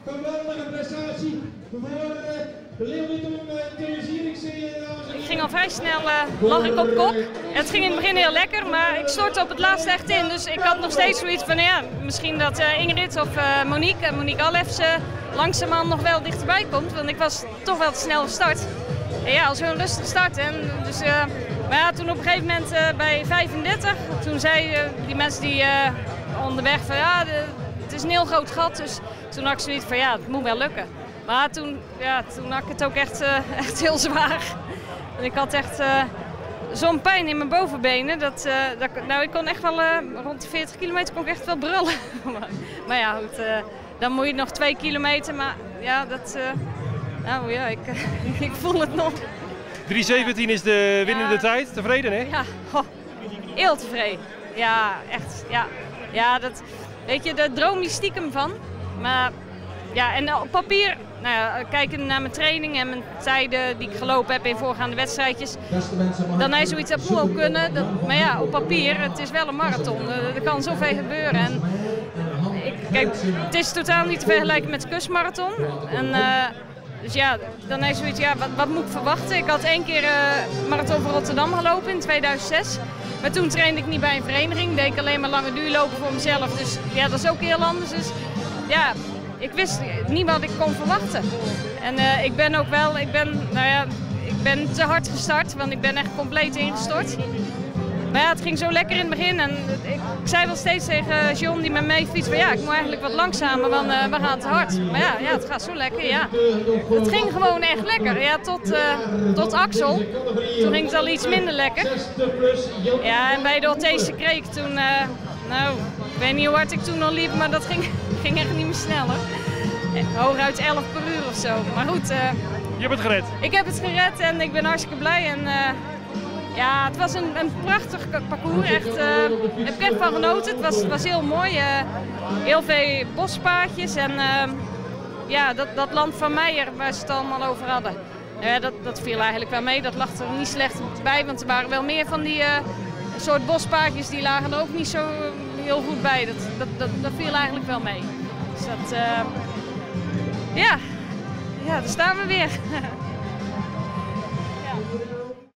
Geweldige prestatie voor de Leeuwiton Televisieringsserie. Ik ging al vrij snel, lag ik op kop. Het ging in het begin heel lekker, maar ik stortte op het laatste echt in. Dus ik had nog steeds zoiets van, ja, misschien dat Ingrid of Monique Alefs langzaamaan nog wel dichterbij komt. Want ik was toch wel te snel gestart. En ja, zo'n rustig start. Dus, maar ja, toen op een gegeven moment bij 35, toen zeiden die mensen die onderweg van, ja, het is een heel groot gat. Dus toen had ik zoiets van, ja, het moet wel lukken. Maar toen had ik het ook echt heel zwaar. En ik had echt zo'n pijn in mijn bovenbenen. Nou, ik kon echt wel rond de 40 kilometer kon ik echt wel brullen. Maar ja, goed, dan moet je nog 2 kilometer. Maar ja, nou ja, ik voel het nog. 3:17 is de winnende tijd. Tevreden, hè? Ja, heel tevreden. Ja, echt. Ja, weet je, daar droom je stiekem van. Maar ja, en op papier, nou ja, kijken naar mijn training en mijn tijden die ik gelopen heb in voorgaande wedstrijdjes, dan is zoiets dat moet ook kunnen. Maar ja, op papier, het is wel een marathon. Er kan zoveel gebeuren. En kijk, het is totaal niet te vergelijken met de kustmarathon. Dus ja, dan is zoiets, ja, wat moet ik verwachten? Ik had 1 keer Marathon van Rotterdam gelopen in 2006. Maar toen trainde ik niet bij een vereniging, deed ik alleen maar lange duurlopen voor mezelf. Dus ja, dat is ook heel anders. Dus ja, ik wist niet wat ik kon verwachten. En ik ben te hard gestart, want ik ben echt compleet ingestort. Maar ja, het ging zo lekker in het begin en ik zei wel steeds tegen John die met mij fietst van ja, ik moet eigenlijk wat langzamer, want we gaan te hard. Maar ja, het gaat zo lekker, ja. Het ging gewoon echt lekker, ja, tot Axel. Toen ging het al iets minder lekker. Ja, en bij de Orthese Kreek toen, nou, ik weet niet hoe hard ik toen al liep, maar dat ging echt niet meer sneller. Hooguit 11 per uur of zo. Maar goed. Je hebt het gered. Ik heb het gered en ik ben hartstikke blij. En, ja, het was een prachtig parcours. Echt, heb ik echt van genoten. Het was heel mooi. Heel veel bospaadjes en ja, dat land van Meijer waar ze het allemaal over hadden. Dat viel eigenlijk wel mee. Dat lag er niet slecht bij, want er waren wel meer van die soort bospaadjes die lagen er ook niet zo heel goed bij. Dat viel eigenlijk wel mee. Dus ja, daar staan we weer.